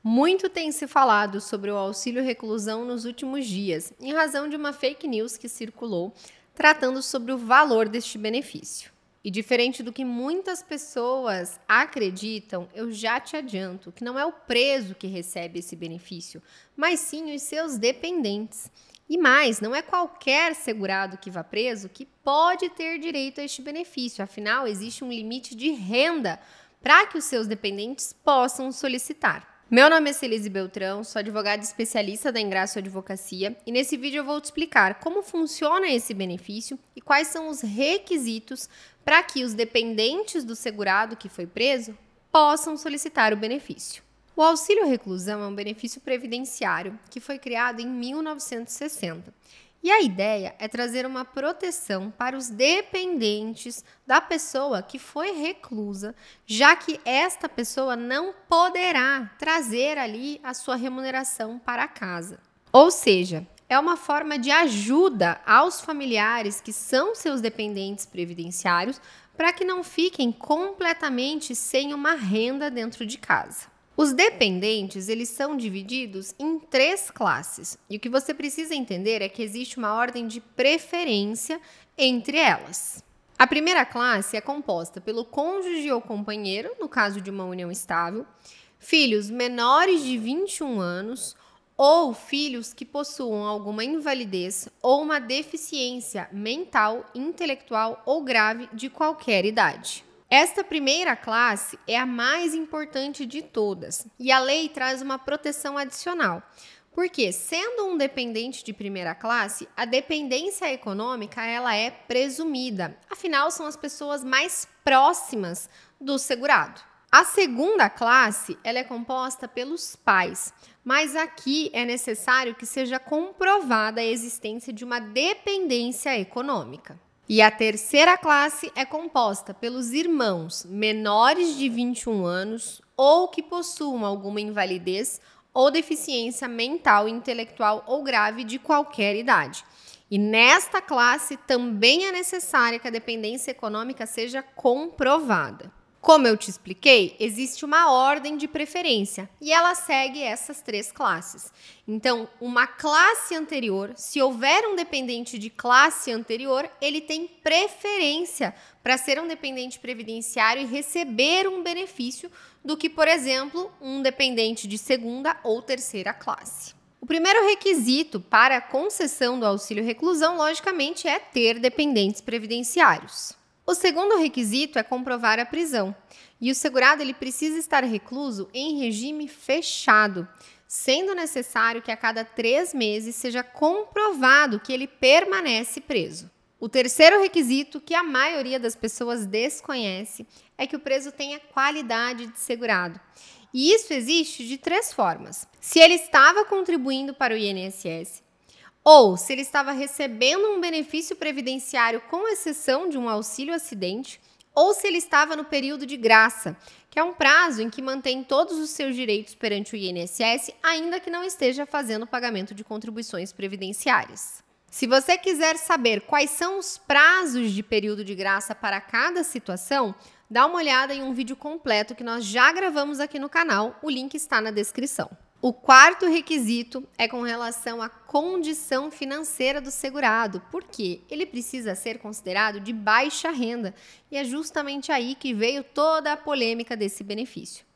Muito tem se falado sobre o auxílio reclusão nos últimos dias, em razão de uma fake news que circulou tratando sobre o valor deste benefício. E diferente do que muitas pessoas acreditam, eu já te adianto que não é o preso que recebe esse benefício, mas sim os seus dependentes. E mais, não é qualquer segurado que vá preso que pode ter direito a este benefício, afinal, existe um limite de renda para que os seus dependentes possam solicitar. Meu nome é Celise Beltrão, sou advogada especialista da Ingraço Advocacia e nesse vídeo eu vou te explicar como funciona esse benefício e quais são os requisitos para que os dependentes do segurado que foi preso possam solicitar o benefício. O auxílio reclusão é um benefício previdenciário que foi criado em 1960. E a ideia é trazer uma proteção para os dependentes da pessoa que foi reclusa, já que esta pessoa não poderá trazer ali a sua remuneração para casa. Ou seja, é uma forma de ajuda aos familiares que são seus dependentes previdenciários para que não fiquem completamente sem uma renda dentro de casa. Os dependentes, eles são divididos em 3 classes, e o que você precisa entender é que existe uma ordem de preferência entre elas. A primeira classe é composta pelo cônjuge ou companheiro, no caso de uma união estável, filhos menores de 21 anos ou filhos que possuam alguma invalidez ou uma deficiência mental, intelectual ou grave de qualquer idade. Esta primeira classe é a mais importante de todas e a lei traz uma proteção adicional, porque sendo um dependente de primeira classe, a dependência econômica ela é presumida, afinal são as pessoas mais próximas do segurado. A segunda classe ela é composta pelos pais, mas aqui é necessário que seja comprovada a existência de uma dependência econômica. E a terceira classe é composta pelos irmãos menores de 21 anos ou que possuam alguma invalidez ou deficiência mental, intelectual ou grave de qualquer idade. E nesta classe também é necessário que a dependência econômica seja comprovada. Como eu te expliquei, existe uma ordem de preferência e ela segue essas 3 classes. Então, uma classe anterior, se houver um dependente de classe anterior, ele tem preferência para ser um dependente previdenciário e receber um benefício do que, por exemplo, um dependente de segunda ou terceira classe. O primeiro requisito para a concessão do auxílio reclusão, logicamente, é ter dependentes previdenciários. O segundo requisito é comprovar a prisão, e o segurado ele precisa estar recluso em regime fechado, sendo necessário que a cada 3 meses seja comprovado que ele permanece preso. O terceiro requisito, que a maioria das pessoas desconhece, é que o preso tenha qualidade de segurado. E isso existe de 3 formas. Se ele estava contribuindo para o INSS, ou se ele estava recebendo um benefício previdenciário com exceção de um auxílio acidente, ou se ele estava no período de graça, que é um prazo em que mantém todos os seus direitos perante o INSS, ainda que não esteja fazendo pagamento de contribuições previdenciárias. Se você quiser saber quais são os prazos de período de graça para cada situação, dá uma olhada em um vídeo completo que nós já gravamos aqui no canal, o link está na descrição. O quarto requisito é com relação à condição financeira do segurado, porque ele precisa ser considerado de baixa renda e é justamente aí que veio toda a polêmica desse benefício.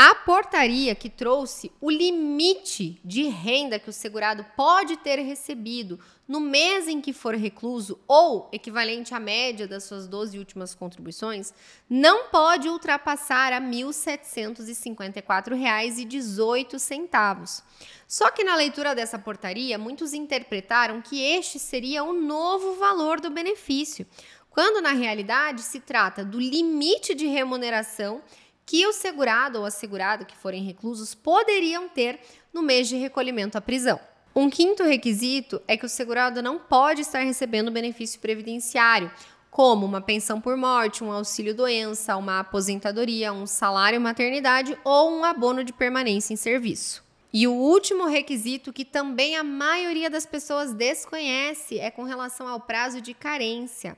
A portaria que trouxe o limite de renda que o segurado pode ter recebido no mês em que for recluso ou equivalente à média das suas 12 últimas contribuições, não pode ultrapassar a R$ 1.754,18. Só que na leitura dessa portaria, muitos interpretaram que este seria o novo valor do benefício, quando na realidade se trata do limite de remuneração que o segurado ou a segurada que forem reclusos poderiam ter no mês de recolhimento à prisão. Um quinto requisito é que o segurado não pode estar recebendo benefício previdenciário, como uma pensão por morte, um auxílio-doença, uma aposentadoria, um salário-maternidade ou um abono de permanência em serviço. E o último requisito, que também a maioria das pessoas desconhece, é com relação ao prazo de carência.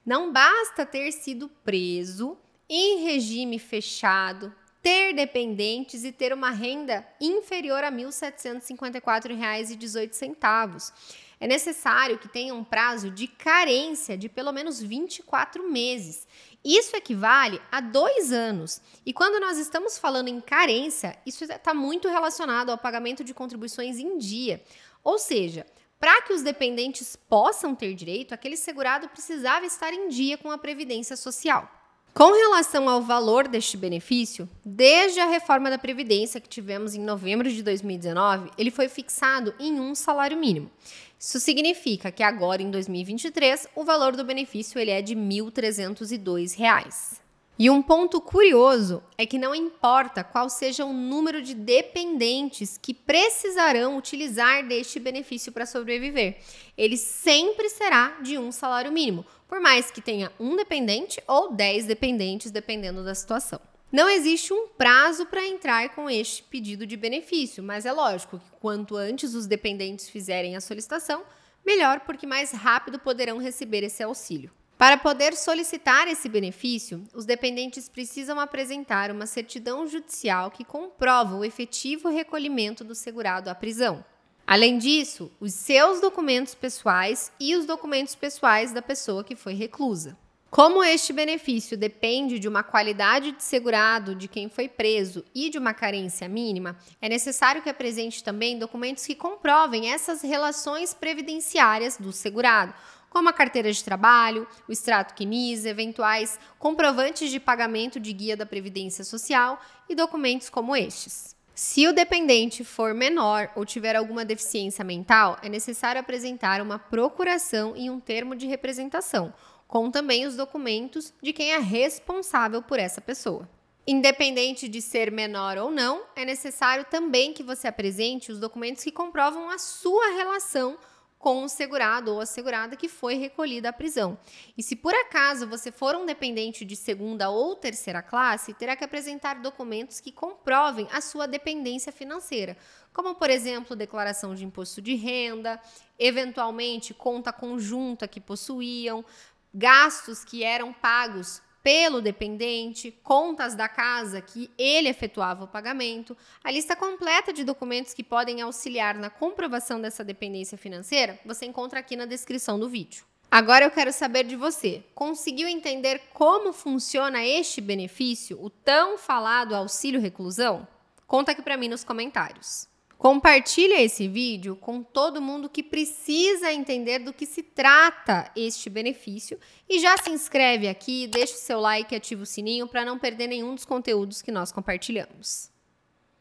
Não basta ter sido preso em regime fechado, ter dependentes e ter uma renda inferior a R$ 1.754,18. É necessário que tenha um prazo de carência de pelo menos 24 meses. Isso equivale a 2 anos. E quando nós estamos falando em carência, isso está muito relacionado ao pagamento de contribuições em dia. Ou seja, para que os dependentes possam ter direito, aquele segurado precisava estar em dia com a Previdência Social. Com relação ao valor deste benefício, desde a reforma da Previdência que tivemos em novembro de 2019, ele foi fixado em um salário mínimo. Isso significa que agora, em 2023, o valor do benefício ele é de R$ 1.302. E um ponto curioso é que não importa qual seja o número de dependentes que precisarão utilizar deste benefício para sobreviver, ele sempre será de um salário mínimo, por mais que tenha um dependente ou 10 dependentes, dependendo da situação. Não existe um prazo para entrar com este pedido de benefício, mas é lógico que quanto antes os dependentes fizerem a solicitação, melhor, porque mais rápido poderão receber esse auxílio. Para poder solicitar esse benefício, os dependentes precisam apresentar uma certidão judicial que comprova o efetivo recolhimento do segurado à prisão. Além disso, os seus documentos pessoais e os documentos pessoais da pessoa que foi reclusa. Como este benefício depende de uma qualidade de segurado de quem foi preso e de uma carência mínima, é necessário que apresente também documentos que comprovem essas relações previdenciárias do segurado, como a carteira de trabalho, o extrato quinis, eventuais comprovantes de pagamento de guia da Previdência Social e documentos como estes. Se o dependente for menor ou tiver alguma deficiência mental, é necessário apresentar uma procuração e um termo de representação, com também os documentos de quem é responsável por essa pessoa. Independente de ser menor ou não, é necessário também que você apresente os documentos que comprovam a sua relação com o segurado ou a segurada que foi recolhida à prisão. E se por acaso você for um dependente de segunda ou terceira classe, terá que apresentar documentos que comprovem a sua dependência financeira, como, por exemplo, declaração de imposto de renda, eventualmente conta conjunta que possuíam, gastos que eram pagos pelo dependente, contas da casa que ele efetuava o pagamento. A lista completa de documentos que podem auxiliar na comprovação dessa dependência financeira você encontra aqui na descrição do vídeo. Agora eu quero saber de você. Conseguiu entender como funciona este benefício, o tão falado auxílio reclusão? Conta aqui para mim nos comentários. Compartilha esse vídeo com todo mundo que precisa entender do que se trata este benefício e já se inscreve aqui, deixa o seu like e ativa o sininho para não perder nenhum dos conteúdos que nós compartilhamos.